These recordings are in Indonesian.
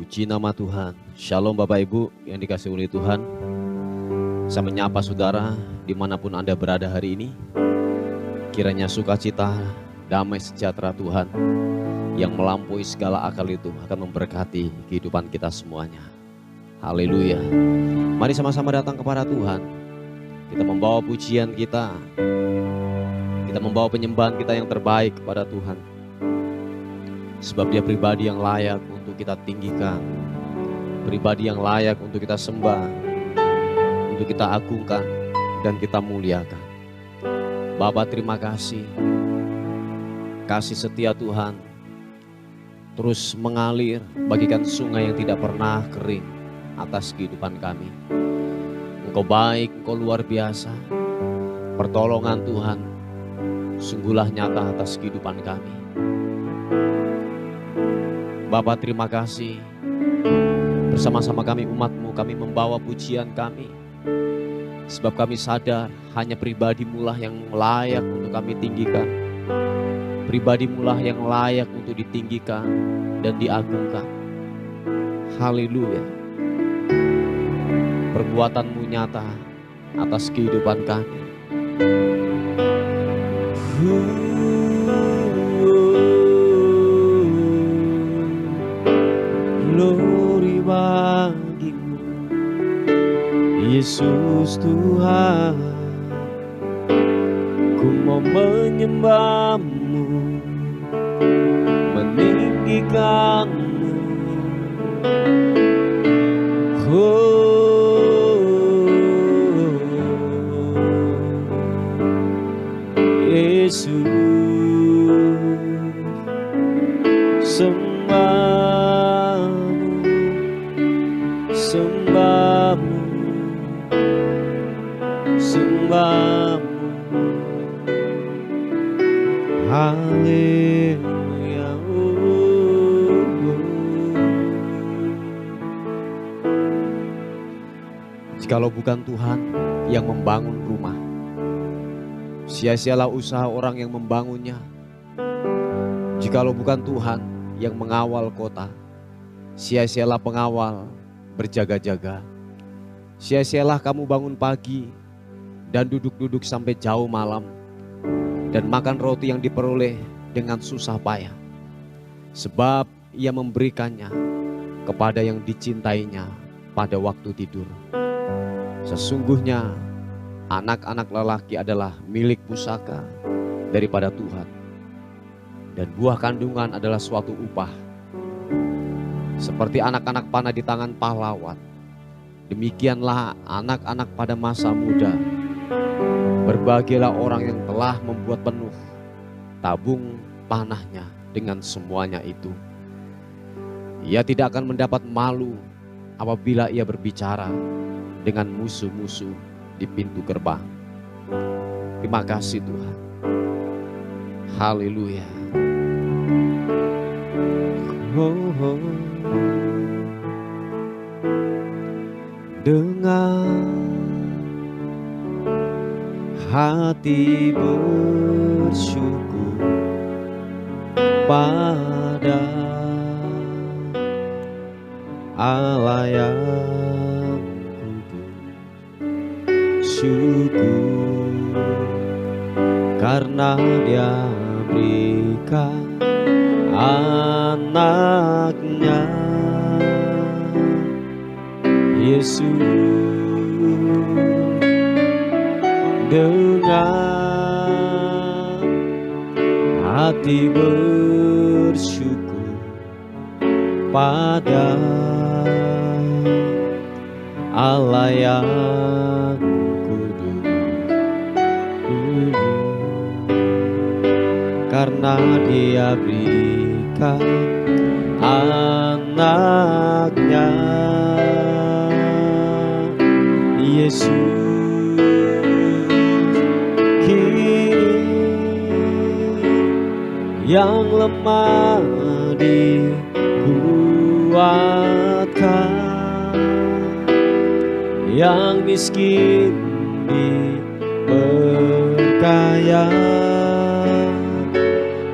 Puji nama Tuhan. Shalom Bapak Ibu yang dikasihi oleh Tuhan. Saya menyapa saudara dimanapun Anda berada hari ini. Kiranya sukacita, damai sejahtera Tuhan yang melampaui segala akal itu akan memberkati kehidupan kita semuanya. Haleluya. Mari sama-sama datang kepada Tuhan. Kita membawa pujian kita. Kita membawa penyembahan kita yang terbaik kepada Tuhan. Sebab Dia pribadi yang layak untuk kita tinggikan, pribadi yang layak untuk kita sembah, untuk kita agungkan dan kita muliakan. Bapa, terima kasih. Kasih setia Tuhan terus mengalir bagikan sungai yang tidak pernah kering atas kehidupan kami. Engkau baik, Engkau luar biasa. Pertolongan Tuhan sungguhlah nyata atas kehidupan kami. Bapa, terima kasih. Bersama-sama kami umat-Mu, kami membawa pujian kami. Sebab kami sadar hanya pribadi-Mu lah yang layak untuk kami tinggikan. Pribadi-Mu lah yang layak untuk ditinggikan dan diagungkan. Haleluya. Perbuatan-Mu nyata atas kehidupan kami. Glory bagimu, Yesus Tuhan. Ku mau menyembah-Mu, meninggikan-Mu. Yesus, sembah-Mu, sembah-Mu. Haleluya. Jikalau bukan Tuhan yang membangun rumah, sia-sialah usaha orang yang membangunnya. Jikalau bukan Tuhan yang mengawal kota, sia-sialah pengawal berjaga-jaga. Sia-sialah kamu bangun pagi dan duduk-duduk sampai jauh malam dan makan roti yang diperoleh dengan susah payah. Sebab Ia memberikannya kepada yang dicintainya pada waktu tidur. Sesungguhnya anak-anak lelaki adalah milik pusaka daripada Tuhan, dan buah kandungan adalah suatu upah. Seperti anak-anak panah di tangan pahlawan, demikianlah anak-anak pada masa muda. Berbahagialah orang yang telah membuat penuh tabung panahnya dengan semuanya itu. Ia tidak akan mendapat malu apabila ia berbicara dengan musuh-musuh di pintu gerbang. Terima kasih Tuhan. Haleluya. Dengan hati bersyukur pada Allah yang kudus, syukur karena Dia berikan anaknya Yesus. Dengan hati bersyukur pada Allah yang kudus, karena Dia berikan anaknya Yesus. Yang lemah dikuatkan, yang miskin diperkaya,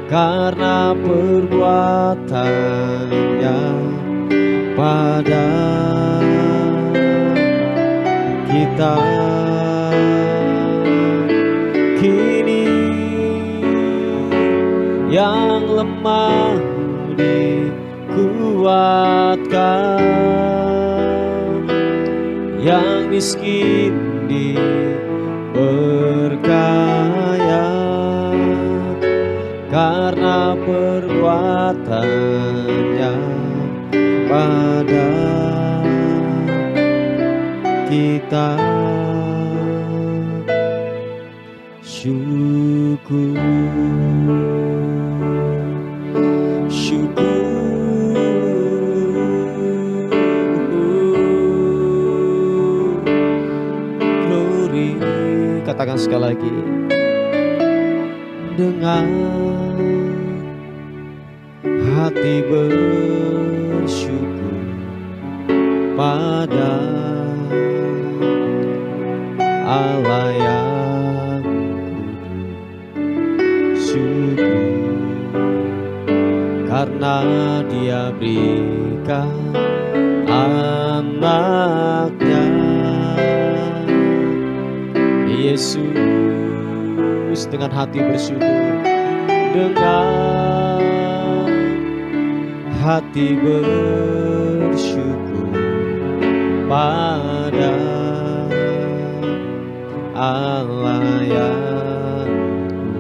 karena perbuatannya pada kita. Kini yang lemah dikuatkan, yang miskin diperkaya, karena perbuatannya pada kita. Syukur, syukur, glory. Katakan sekali lagi, dengan hati bersyukur pada Allah yang kudus. Syukur karena Dia berikan anaknya Yesus. Dengan hati bersyukur, dengan hati bersyukur pada Allah yang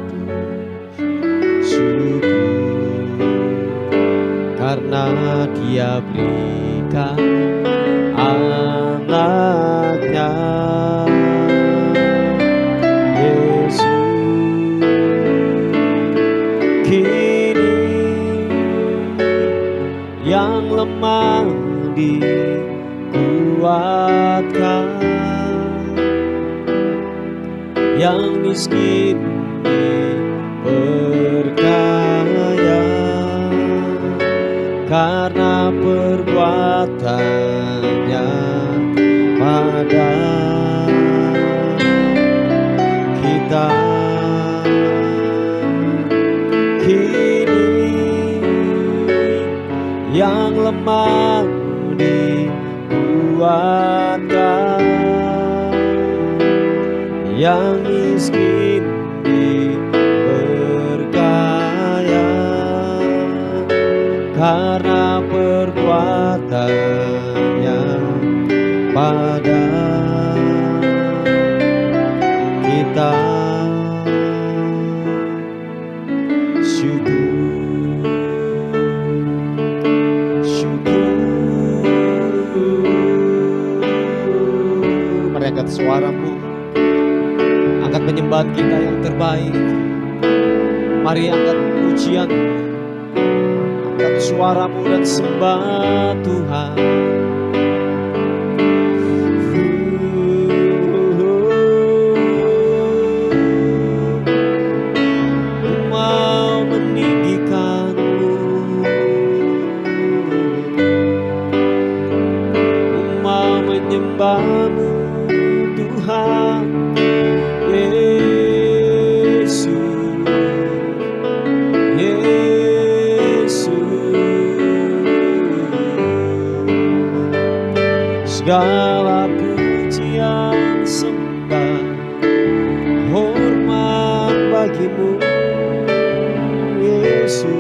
kudus. Syukur karena Dia berikan anaknya Yesus. Kini yang lemah dikuatkan, yang miskin diperkaya, karena perbuatannya pada kita. Kini yang lemah dikuatkan, yang miskin diperkaya, karena perbuatannya pada kita. Syukur, syukur. Mari angkat suaramu, angkat penyembahan kita yang terbaik. Mari angkat pujian, angkat suaramu dan sembah Tuhan. Ku mau meninggikanmu, ku mau menyembahmu Tuhan Yesus, Yesus. Segala pujian sembah hormat bagimu Yesus.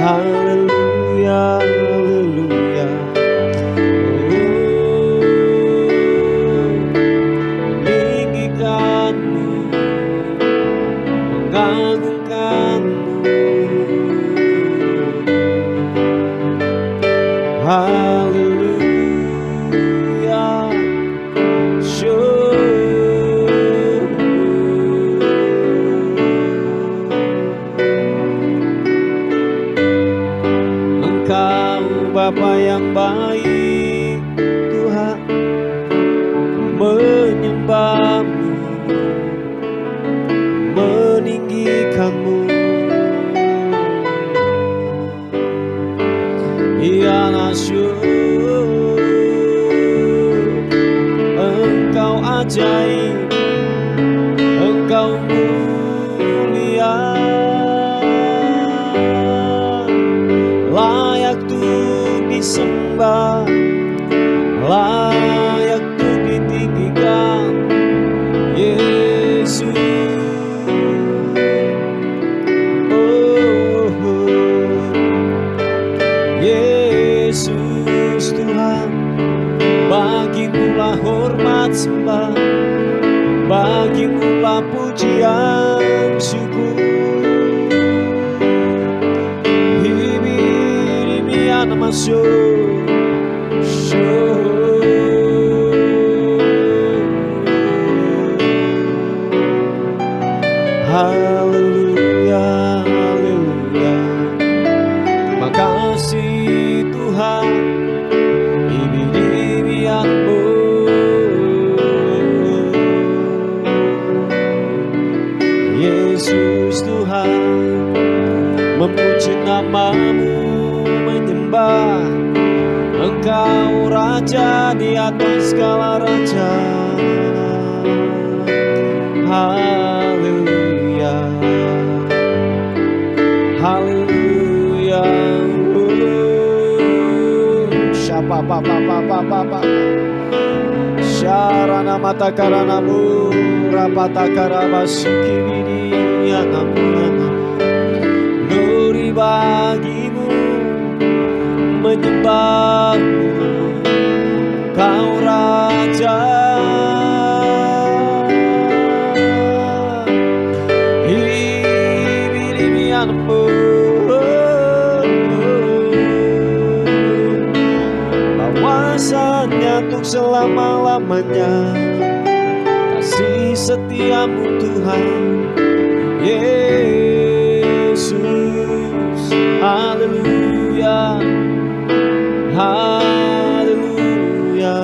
Haleluya, haleluya. Meninggikanmu, mengagungkanmu. Haleluya, syukur. Engkau Bapa yang baik, Tuhan, menyembahmu, meninggikanmu. Ya nasyur, Engkau ajaib, Engkau mulia, layak Tuhan disembah, layak untuk ditinggikan, Yesus. Oh, Yesus Tuhan, bagimulah hormat sembah, bagimulah pujian syukur. Hibirimian masuk haleluya, haleluya. Terima kasih Tuhan, hibirimianmu. Yesus Tuhan, memuji namamu, menyembah Engkau Raja di atas segala raja. Haleluya, haleluya. Syapa syarana mata karanamu, rapata karabasuki bini anamu. Glory bagimu, menyembahmu, Kau Raja. Hibirimianmu, bahwasanya untuk selama-lamanya kasih setiamu Tuhan Yesus. Haleluya, haleluya.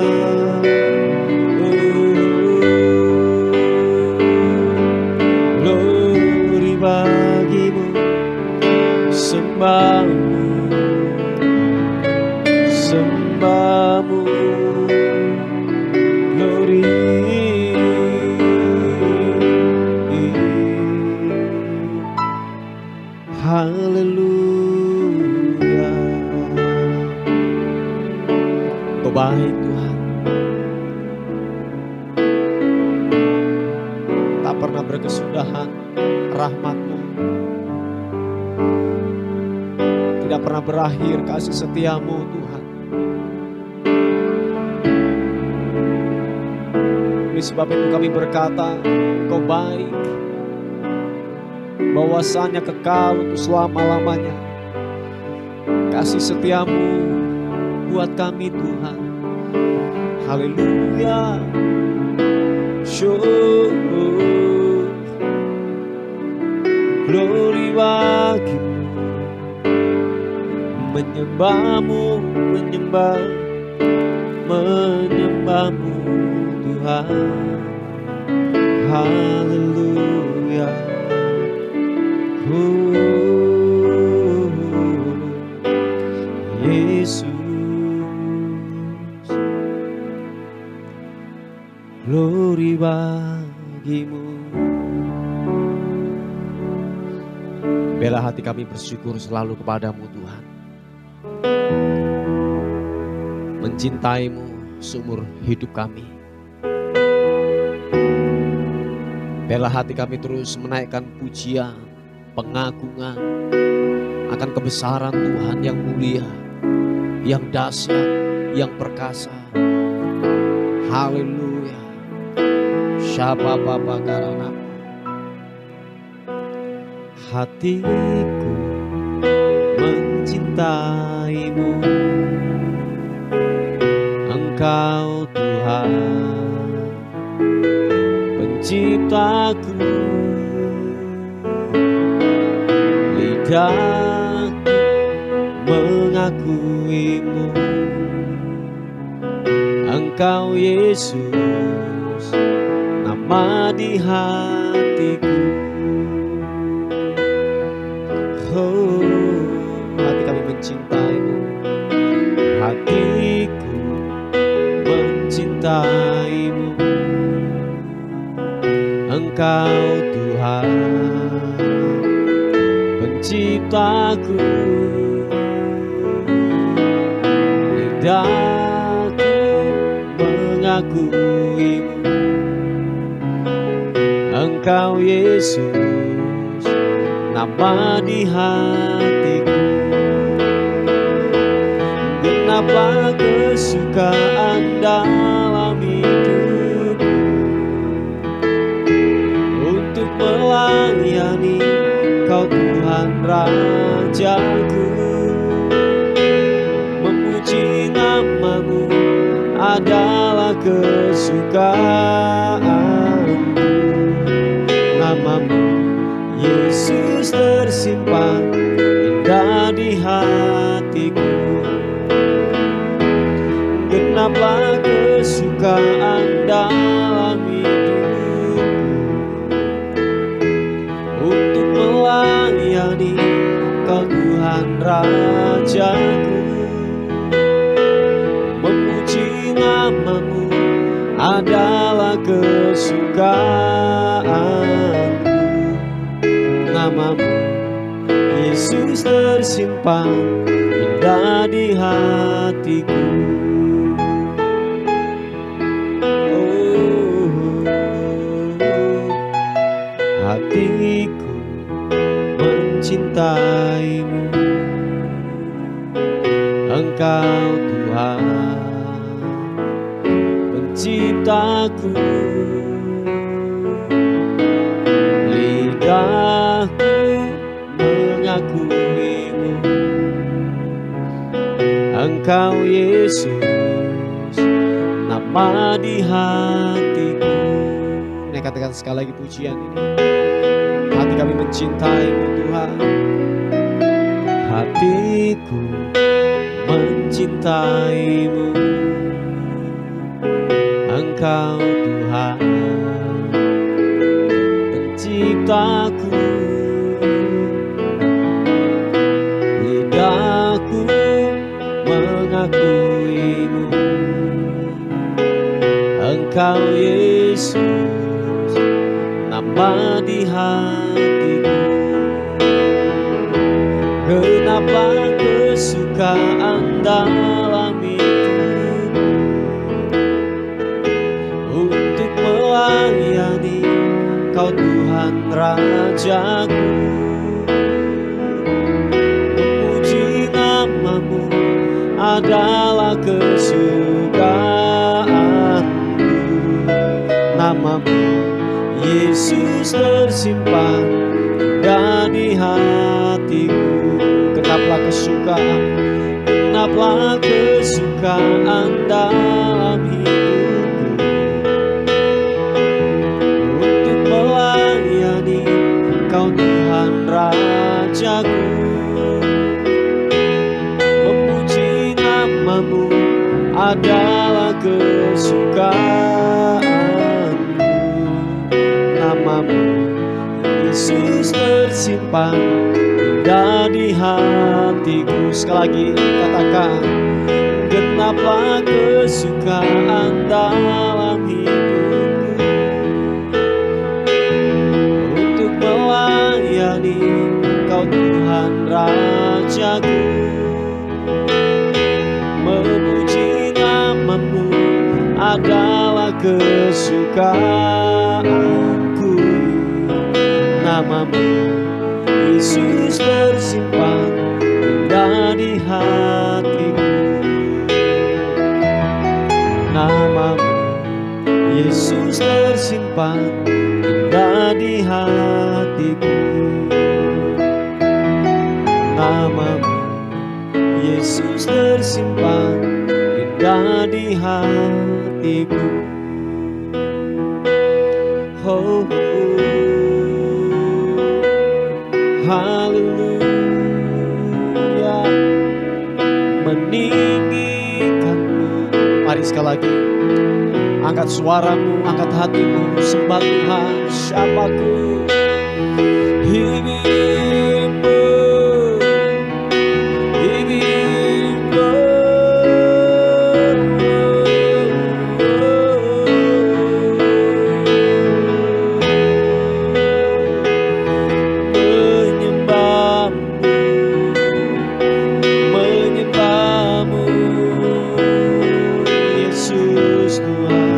Glory bagimu, sembahmu, sembahmu. Glory, haleluya. Kau baik Tuhan, tak pernah berkesudahan rahmat-Mu, tidak pernah berakhir kasih setiamu Tuhan. Oleh sebab itu kami berkata, Kau baik, bahwasanya kekal untuk selama-lamanya kasih setiamu buat kami Tuhan. Haleluya. Glory bagimu, menyembahmu, menyembahmu Tuhan. Haleluya. Yesus, glory bagimu. Bela hati kami bersyukur selalu kepadamu Tuhan, mencintaimu seumur hidup kami. Bela hati kami terus menaikkan pujian, pengagungan akan kebesaran Tuhan yang mulia, yang dahsyat, yang perkasa. Haleluya. Syaba baba karana. Hatiku mencintaimu, Engkau Tuhan penciptaku. Lidahku mengakuimu, Engkau Yesus, nama di hatiku. Oh, hati kami mencintaimu, hatiku mencintaimu, Engkau Tuhan penciptaku. mengakuimu. Engkau Yesus, nama di hatiku. Genaplah kesukaan dalam hidupku, untuk melayani Kau Tuhan Rajaku. Memuji nama-Mu adalah kesukaanku. Nama-Mu Yesus tersimpan indah di hatiku. Genaplah kesukaan dalam hidupku, untuk melayani Kau Tuhan Rajaku. Memuji nama-Mu adalah kesukaanku. Nama-Mu Yesus tersimpan indah di hatiku. Hatiku mencintaimu, Engkau Tuhan penciptaku. Lidahku mengakuimu, Engkau Yesus, nama di hatiku. Ini katakan sekali lagi pujian ini. Hati kami mencintaimu Tuhan. Hatiku mencintaimu, Engkau Tuhan penciptaku. Lidahku mengakuimu, Engkau Yesus, nama di hatiku. Genaplah kesukaan dalam hidupku, untuk melayani Kau Tuhan Rajaku. Memuji nama-Mu adalah kesukaanku. Nama-Mu Yesus tersimpan indah di hatiku. Genaplah kesukaan, genaplah kesukaan dalam hidupku, untuk melayani Kau Tuhan Rajaku. Memuji nama-Mu adalah kesukaanku. Nama-Mu Yesus tersimpan indah di hatiku. Sekali lagi katakan, genaplah kesukaan dalam hidupku, untuk melayani Kau Tuhan Rajaku. Memuji nama-Mu adalah kesukaanku. Nama-Mu Yesus tersimpan indah di hatiku. Nama-Mu Yesus tersimpan indah di hatiku. Nama-Mu Yesus tersimpan indah di hatiku. Oh, haleluya, meninggikan-Mu. Mari sekali lagi, angkat suaramu, angkat hatimu, sembah Tuhan. Siapaku hidupmu, hidupmu, menyembahmu, Yesus Tuhan.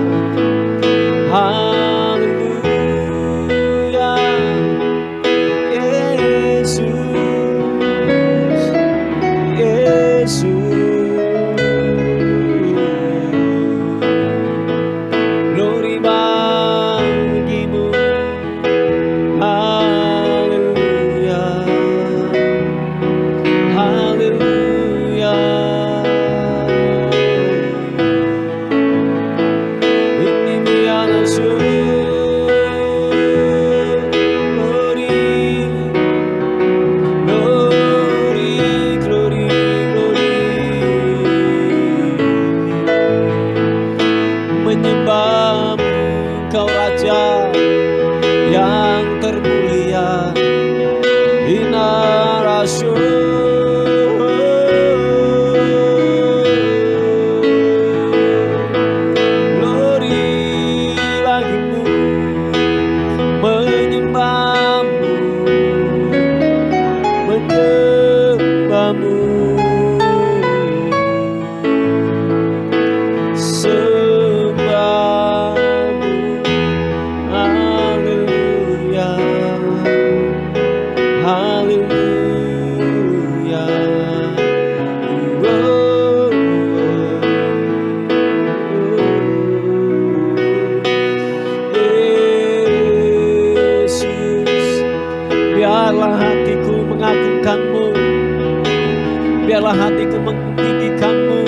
hatiku meninggikan-Mu.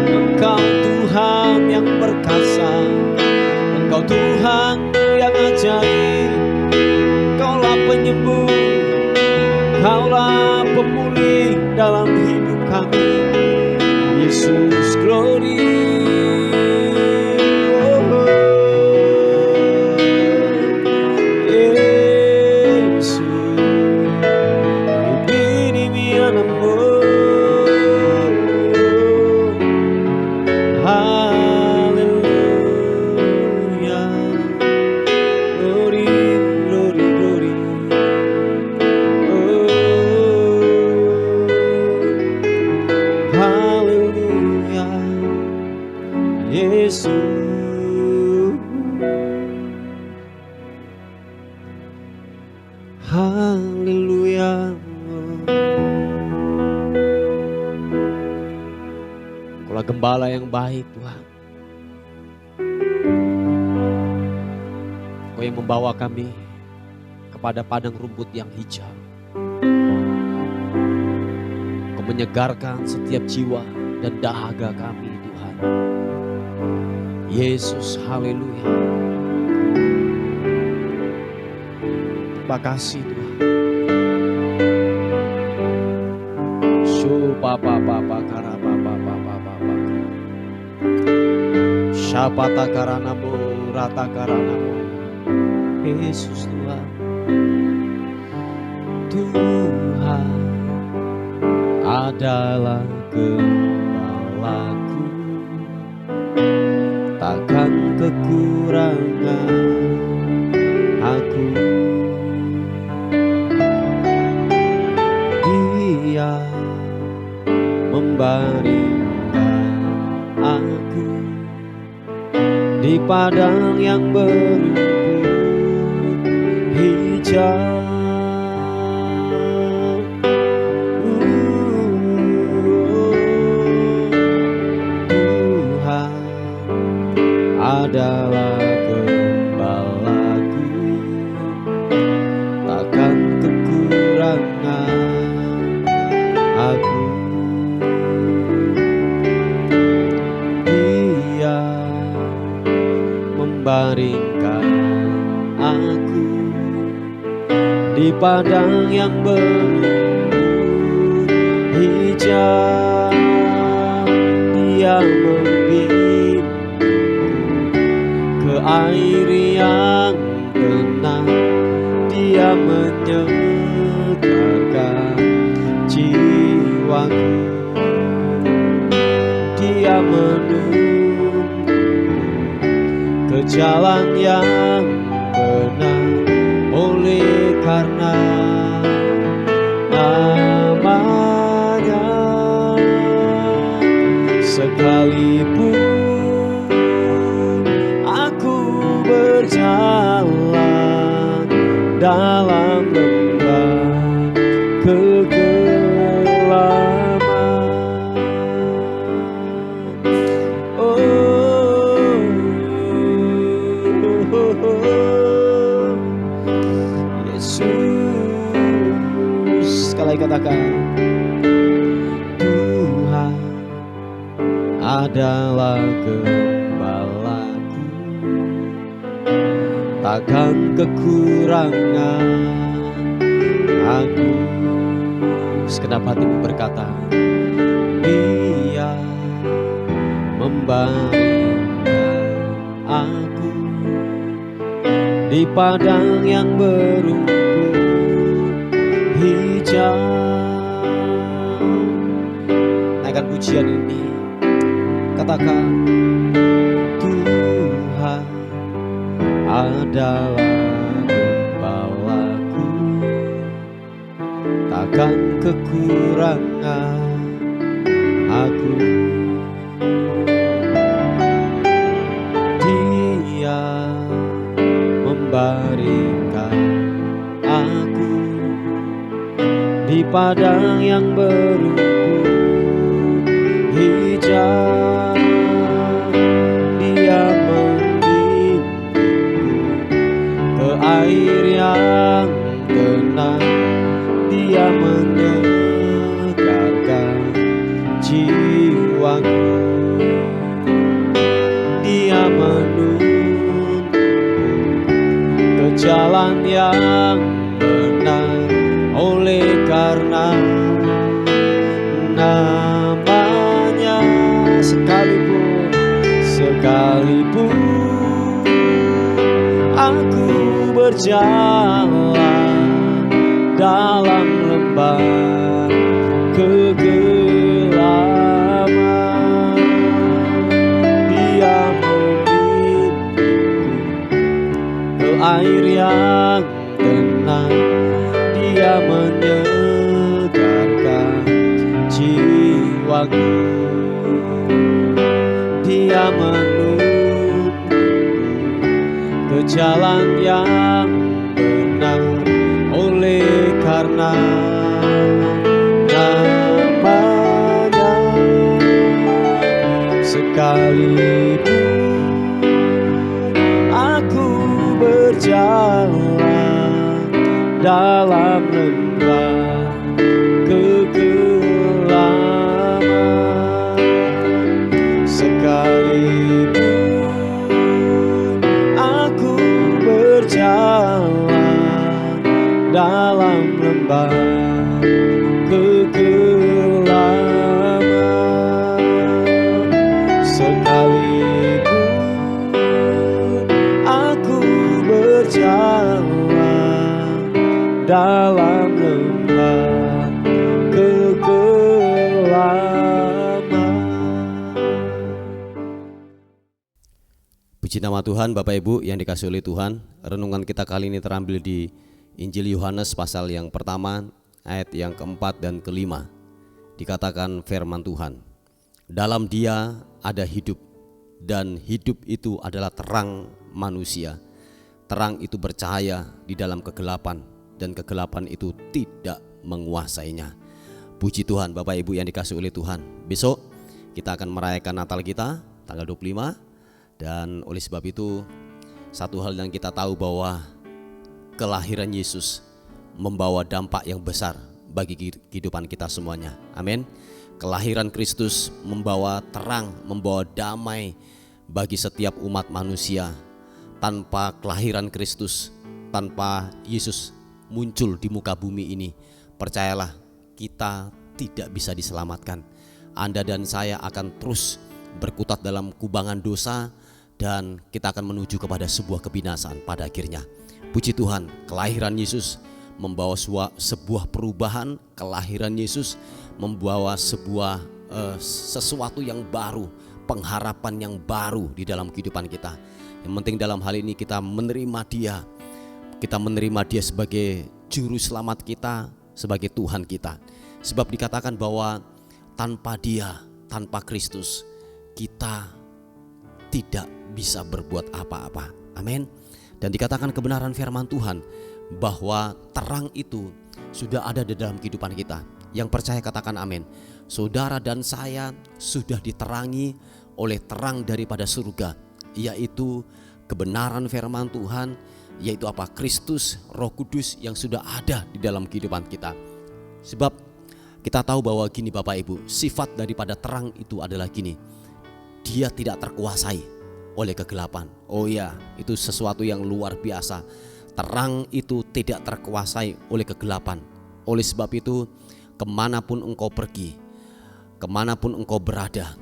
Engkau Tuhan yang perkasa, Engkau Tuhan yang ajaib. Kaulah penyembuh, Kaulah pemulih dalam hidup kami. Yesus, glory. Haleluya. Kaulah gembala yang baik, Tuhan. Kau yang membawa kami kepada padang rumput yang hijau. Kau menyegarkan setiap jiwa dan dahaga kami, Tuhan. Yesus, haleluya. Terima kasih, Tuhan. Syapata karanamu, rata karanamu. Yesus, Tuhan. Tuhan adalah gembalaku, takkan kekurangan aku. Dia membaringkan aku di padang yang berumput hijau. Tuhan adalah gembalaku, takkan kekurangan aku. Dia membaringkan aku di padang yang berumput hijau. Dia membimbingku ke air yang tenang. Dia menyegarkan jiwaku. Dia menuntun ke jalan yang benar, oleh karena namanya. Sekalipun aku berjalan dalam lembah kegelapan, Yesus, sekali katakan, Tuhan adalah gembalaku, takkan kekurangan aku. Segenap hatimu berkata, Dia membaringkan aku di padang yang berumput hijau. Naikkan pujian ini, katakan, Tuhan adalah gembalaku, takkan kekurangan aku. Dia membaringkan aku di padang yang berumput hijau. Dia membimbingku ke air yang tenang. Dia menyegarkan yang benar, oleh karena namanya. Sekalipun aku berjalan dalam lembah kegelapan, Dia membimbingku ke air yang tenang, Dia menyegarkan jiwaku, Dia menuntunku ke jalan yang benar, oleh karena namanya. Sekalipun aku berjalan dalam lembah kegelapan, sekalipun aku berjalan dalam lembah kegelapan, sekalipun aku berjalan dalam lembah kegelapan. Puji nama Tuhan. Bapak Ibu yang dikasihi oleh Tuhan, renungan kita kali ini terambil di Injil Yohanes pasal yang pertama, ayat yang keempat dan kelima. Dikatakan firman Tuhan, dalam Dia ada hidup, dan hidup itu adalah terang manusia. Terang itu bercahaya di dalam kegelapan, dan kegelapan itu tidak menguasainya. Puji Tuhan. Bapak Ibu yang dikasihi oleh Tuhan, besok kita akan merayakan Natal kita tanggal 25. Dan oleh sebab itu, satu hal yang kita tahu bahwa kelahiran Yesus membawa dampak yang besar bagi kehidupan kita semuanya. Amin. Kelahiran Kristus membawa terang, membawa damai bagi setiap umat manusia. Tanpa kelahiran Kristus, tanpa Yesus muncul di muka bumi ini, percayalah, kita tidak bisa diselamatkan. Anda dan saya akan terus berkutat dalam kubangan dosa, dan kita akan menuju kepada sebuah kebinasaan pada akhirnya. Puji Tuhan, kelahiran Yesus membawa sebuah perubahan. Kelahiran Yesus membawa sebuah sesuatu yang baru, pengharapan yang baru di dalam kehidupan kita. Yang penting dalam hal ini kita menerima Dia. Kita menerima Dia sebagai juru selamat kita, sebagai Tuhan kita. Sebab dikatakan bahwa tanpa Dia, tanpa Kristus, kita tidak bisa berbuat apa-apa. Amin. Dan dikatakan kebenaran firman Tuhan bahwa terang itu sudah ada di dalam kehidupan kita. Yang percaya katakan amin. Saudara dan saya sudah diterangi oleh terang daripada surga, yaitu kebenaran firman Tuhan, yaitu apa? Kristus, Roh Kudus yang sudah ada di dalam kehidupan kita. Sebab kita tahu bahwa gini Bapak Ibu, sifat daripada terang itu adalah gini, Dia tidak terkuasai oleh kegelapan. Oh ya, itu sesuatu yang luar biasa. Terang itu tidak terkuasai oleh kegelapan. Oleh sebab itu, kemanapun engkau pergi, kemanapun engkau berada,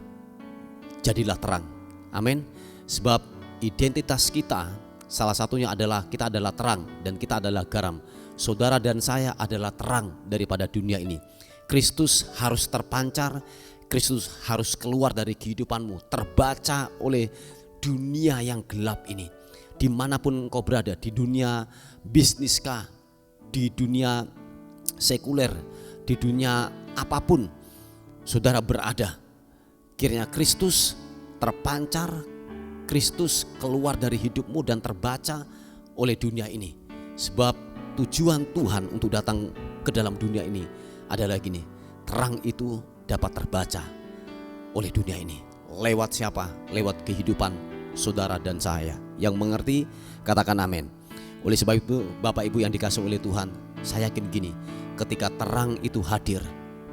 jadilah terang. Amin. Sebab identitas kita, salah satunya adalah kita adalah terang dan kita adalah garam. Saudara dan saya adalah terang daripada dunia ini. Kristus harus terpancar, Kristus harus keluar dari kehidupanmu, terbaca oleh dunia yang gelap ini. Dimanapun engkau berada, di dunia bisniskah, di dunia sekuler, di dunia apapun saudara berada, kiranya Kristus terpancar, Kristus keluar dari hidupmu dan terbaca oleh dunia ini. Sebab tujuan Tuhan untuk datang ke dalam dunia ini adalah gini, terang itu dapat terbaca oleh dunia ini. Lewat siapa? Lewat kehidupan saudara dan saya. Yang mengerti katakan amin. Oleh sebab itu Bapak Ibu yang dikasihi oleh Tuhan, saya yakin gini, ketika terang itu hadir,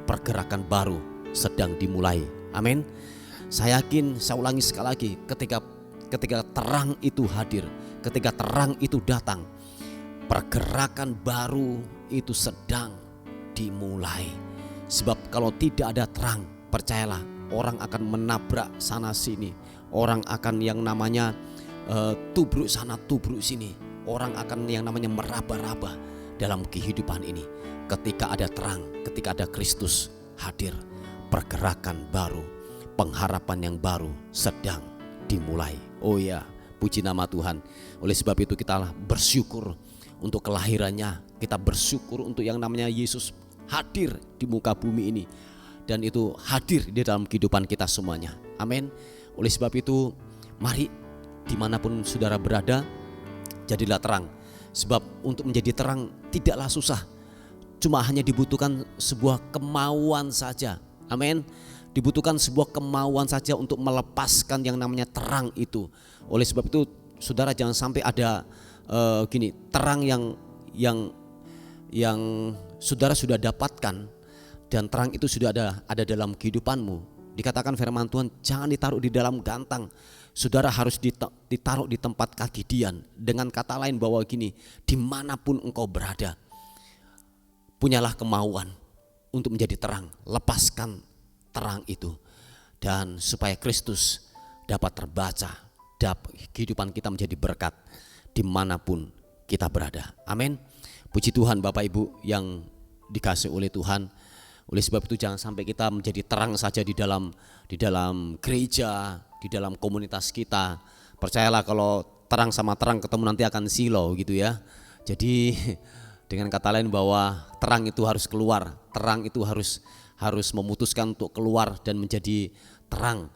pergerakan baru sedang dimulai. Amin. Saya yakin, saya ulangi sekali lagi, ketika terang itu hadir, ketika terang itu datang, pergerakan baru itu sedang dimulai. Sebab kalau tidak ada terang, percayalah, orang akan menabrak sana sini. Orang akan yang namanya tubruk sana tubruk sini. Orang akan yang namanya meraba-raba dalam kehidupan ini. Ketika ada terang, ketika ada Kristus hadir, pergerakan baru, pengharapan yang baru sedang dimulai. Oh ya, puji nama Tuhan. Oleh sebab itu kita bersyukur untuk kelahirannya. Kita bersyukur untuk yang namanya Yesus hadir di muka bumi ini. Dan itu hadir di dalam kehidupan kita semuanya. Amin. Oleh sebab itu mari dimanapun saudara berada, jadilah terang. Sebab untuk menjadi terang tidaklah susah. Cuma hanya dibutuhkan sebuah kemauan saja. Amin. Dibutuhkan sebuah kemauan saja untuk melepaskan yang namanya terang itu. Oleh sebab itu saudara jangan sampai ada terang yang saudara sudah dapatkan dan terang itu sudah ada dalam kehidupanmu. Dikatakan firman Tuhan, jangan ditaruh di dalam gantang. Saudara harus ditaruh di tempat kaki Dian. Dengan kata lain bahwa dimanapun engkau berada, punyalah kemauan untuk menjadi terang. Lepaskan terang itu. Dan supaya Kristus dapat terbaca, kehidupan kita menjadi berkat dimanapun kita berada. Amin. Puji Tuhan Bapak Ibu yang dikasihi oleh Tuhan. Oleh sebab itu jangan sampai kita menjadi terang saja di dalam gereja, di dalam komunitas kita. Percayalah kalau terang sama terang ketemu nanti akan silau gitu ya. Jadi dengan kata lain bahwa terang itu harus keluar, terang itu harus memutuskan untuk keluar dan menjadi terang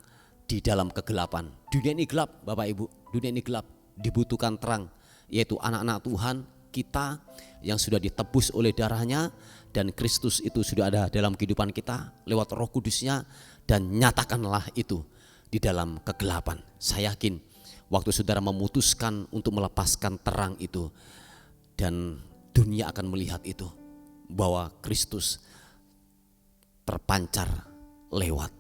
di dalam kegelapan. Dunia ini gelap Bapak Ibu, dunia ini gelap, dibutuhkan terang, yaitu anak-anak Tuhan kita yang sudah ditebus oleh darahnya. Dan Kristus itu sudah ada dalam kehidupan kita lewat Roh Kudusnya. Dan nyatakanlah itu di dalam kegelapan. Saya yakin waktu saudara memutuskan untuk melepaskan terang itu, dan dunia akan melihat itu, bahwa Kristus terpancar lewat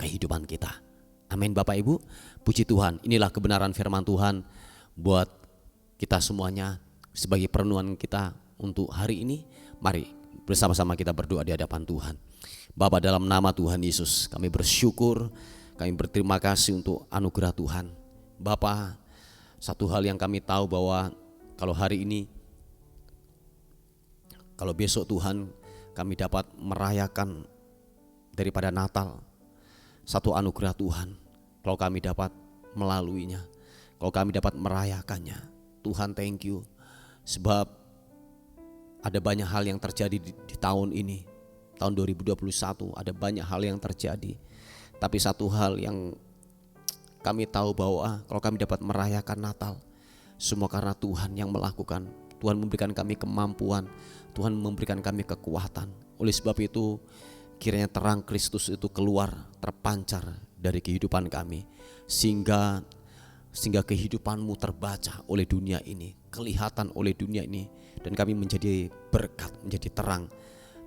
kehidupan kita. Amin Bapak Ibu. Puji Tuhan, inilah kebenaran firman Tuhan buat kita semuanya sebagai perenungan kita untuk hari ini. Mari bersama-sama kita berdoa di hadapan Tuhan. Bapa, dalam nama Tuhan Yesus kami bersyukur, kami berterima kasih untuk anugerah Tuhan. Bapa, satu hal yang kami tahu bahwa kalau hari ini, kalau besok Tuhan kami dapat merayakan daripada Natal, satu anugerah Tuhan. Kalau kami dapat melaluinya, kalau kami dapat merayakannya, Tuhan thank you. Sebab ada banyak hal yang terjadi di tahun ini, tahun 2021 ada banyak hal yang terjadi. Tapi satu hal yang kami tahu bahwa kalau kami dapat merayakan Natal, semua karena Tuhan yang melakukan. Tuhan memberikan kami kemampuan, Tuhan memberikan kami kekuatan. Oleh sebab itu kiranya terang Kristus itu keluar, terpancar dari kehidupan kami, sehingga kehidupanmu terbaca oleh dunia ini, kelihatan oleh dunia ini, dan kami menjadi berkat, menjadi terang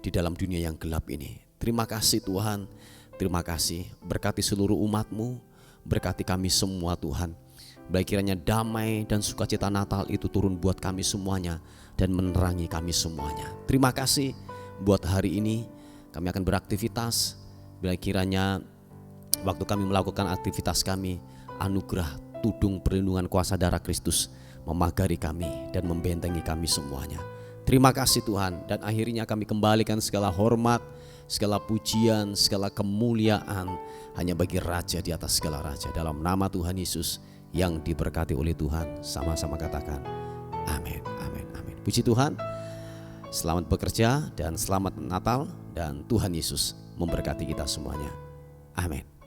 di dalam dunia yang gelap ini. Terima kasih Tuhan, terima kasih. Berkati seluruh umat-Mu, berkati kami semua Tuhan. Baik kiranya damai dan sukacita Natal itu turun buat kami semuanya dan menerangi kami semuanya. Terima kasih buat hari ini. Kami akan beraktivitas. Baik kiranya waktu kami melakukan aktivitas kami, anugerah tudung perlindungan kuasa darah Kristus memagari kami dan membentengi kami semuanya. Terima kasih Tuhan, dan akhirnya kami kembalikan segala hormat, segala pujian, segala kemuliaan hanya bagi Raja di atas segala raja. Dalam nama Tuhan Yesus yang diberkati oleh Tuhan, sama-sama katakan amin, amin, amin. Puji Tuhan, selamat bekerja dan selamat Natal, dan Tuhan Yesus memberkati kita semuanya. Amin.